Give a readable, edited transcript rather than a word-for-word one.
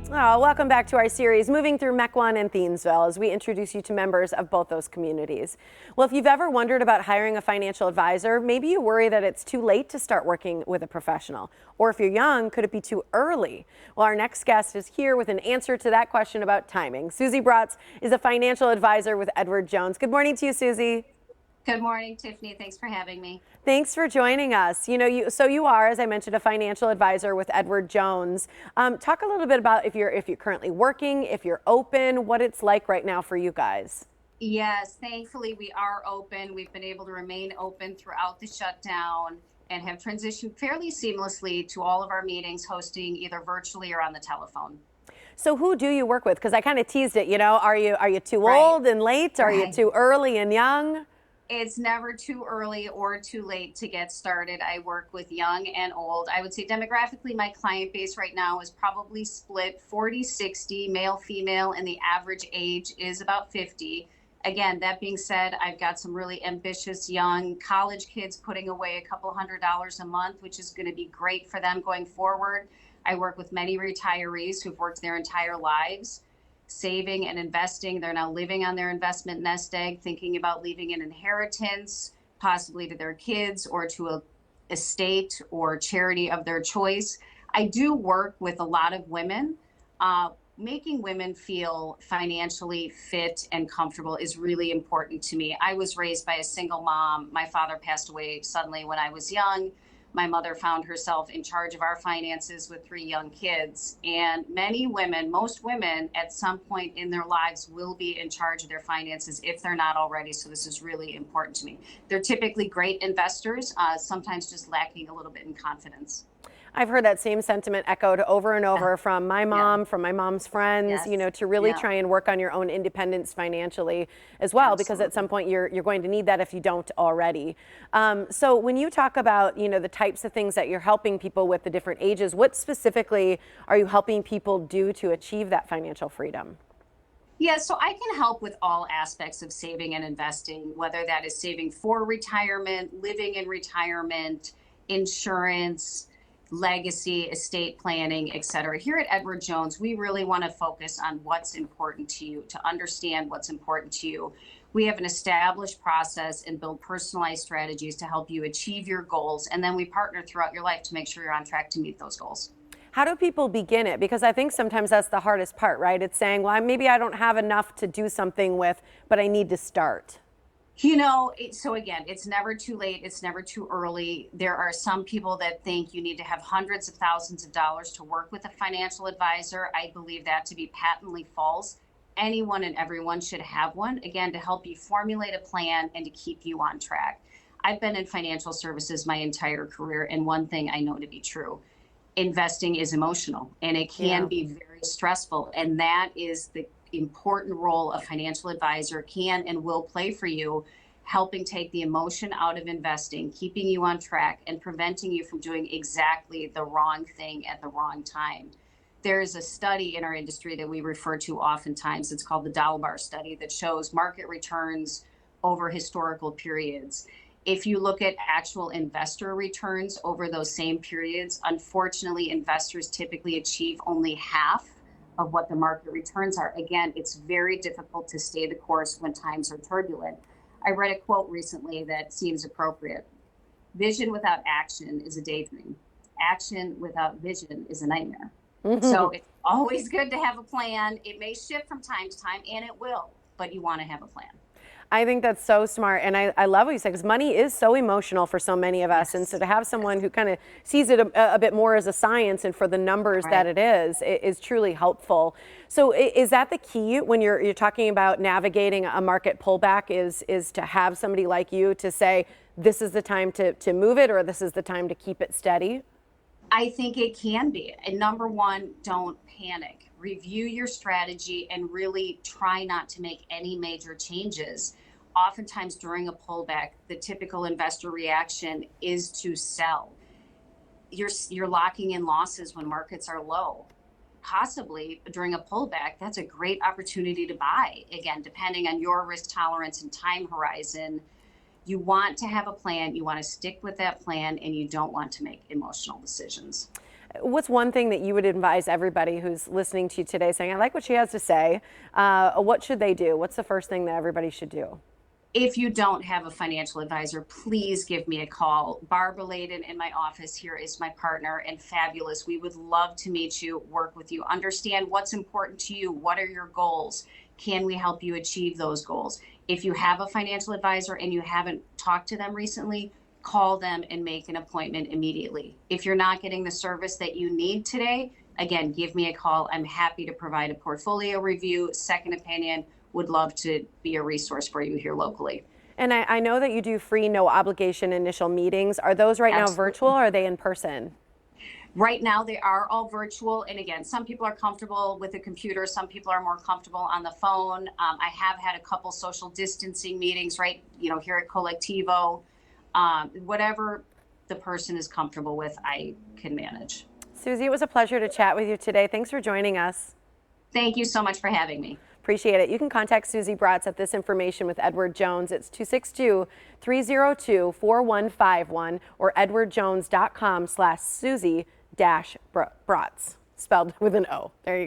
Oh, welcome back to our series, Moving Through Mequon and Thiensville, as we introduce you to members of both those communities. Well, if you've ever wondered about hiring a financial advisor, maybe you worry that it's too late to start working with a professional. Or if you're young, could it be too early? Well, our next guest is here with an answer to that question about timing. Susie Brotz is a financial advisor with Edward Jones. Good morning to you, Susie. Good morning, Tiffany. Thanks for having me. Thanks for joining us. You are, as I mentioned, a financial advisor with Edward Jones. Talk a little bit about if you're currently working, if you're open, what it's like right now for you guys. Yes, thankfully we are open. We've been able to remain open throughout the shutdown and have transitioned fairly seamlessly to all of our meetings, hosting either virtually or on the telephone. So who do you work with? Because I kind of teased it. Are you too Right. old and late? Are you Right. too early and young? It's never too early or too late to get started. I work with young and old. I would say demographically, my client base right now is probably split 40-60, male, female, and the average age is about 50. Again, that being said, I've got some really ambitious young college kids putting away a couple $100s a month, which is going to be great for them going forward. I work with many retirees who've worked their entire lives saving and investing. They're now living on their investment nest egg, thinking about leaving an inheritance, possibly to their kids or to a estate or charity of their choice. I do work with a lot of women. Making women feel financially fit and comfortable is really important to me. I was raised by a single mom. My father passed away suddenly when I was young. My mother found herself in charge of our finances with 3 young kids. And many women, most women at some point in their lives will be in charge of their finances if they're not already. So this is really important to me. They're typically great investors, sometimes just lacking a little bit in confidence. I've heard that same sentiment echoed over and over from my mom, Yeah. from my mom's friends, Yes. to really Yeah. try and work on your own independence financially as well, because at some point you're going to need that if you don't already. So when you talk about, the types of things that you're helping people with the different ages, what specifically are you helping people do to achieve that financial freedom? Yeah, so I can help with all aspects of saving and investing, whether that is saving for retirement, living in retirement, insurance, legacy, estate planning, et cetera. Here at Edward Jones, we really want to focus on what's important to you, to understand what's important to you. We have an established process and build personalized strategies to help you achieve your goals. And then we partner throughout your life to make sure you're on track to meet those goals. How do people begin it? Because I think sometimes that's the hardest part, right? It's saying, well, maybe I don't have enough to do something with, but I need to start. So again, it's never too late. It's never too early. There are some people that think you need to have hundreds of thousands of dollars to work with a financial advisor. I believe that to be patently false. Anyone and everyone should have one, again, to help you formulate a plan and to keep you on track. I've been in financial services my entire career, and one thing I know to be true: investing is emotional and it can Yeah. be very stressful. And that is the important role a financial advisor can and will play for you, helping take the emotion out of investing, keeping you on track, and preventing you from doing exactly the wrong thing at the wrong time. There's a study in our industry that we refer to oftentimes. It's called the Dalbar study, that shows market returns over historical periods. If you look at actual investor returns over those same periods, unfortunately, investors typically achieve only half of what the market returns are. Again, it's very difficult to stay the course when times are turbulent. I read a quote recently that seems appropriate. Vision without action is a daydream. Action without vision is a nightmare. So it's always good to have a plan. It may shift from time to time, and it will, but you want to have a plan. I think that's so smart. And I love what you said, because money is so emotional for so many of us. Yes. And so to have someone who kind of sees it a bit more as a science and for the numbers that Right. it is truly helpful. So is that the key when you're talking about navigating a market pullback, is to have somebody like you to say, this is the time to move it, or this is the time to keep it steady? I think it can be. And number one, don't panic. Review your strategy and really try not to make any major changes. Oftentimes during a pullback, the typical investor reaction is to sell. You're locking in losses when markets are low. Possibly during a pullback, that's a great opportunity to buy. Again, depending on your risk tolerance and time horizon, you want to have a plan, you want to stick with that plan, and you don't want to make emotional decisions. What's one thing that you would advise everybody who's listening to you today saying, I like what she has to say? What should they do? What's the first thing that everybody should do? If you don't have a financial advisor, please give me a call. Barbara Layden in my office here is my partner and fabulous. We would love to meet you, work with you, understand what's important to you. What are your goals? Can we help you achieve those goals? If you have a financial advisor and you haven't talked to them recently, call them and make an appointment immediately. If you're not getting the service that you need today, again, give me a call. I'm happy to provide a portfolio review, second opinion. Would love to be a resource for you here locally. And I know that you do free, no obligation initial meetings. Are those right now virtual or are they in person? Right now, they are all virtual. And again, some people are comfortable with a computer. Some people are more comfortable on the phone. I have had a couple social distancing meetings, right? Here at Collectivo. Whatever the person is comfortable with, I can manage. Susie, it was a pleasure to chat with you today. Thanks for joining us. Thank you so much for having me. Appreciate it. You can contact Susie Brotz at this information with Edward Jones. It's 262-302-4151 or edwardjones.com/Susie-Brotz, spelled with an O. There you go.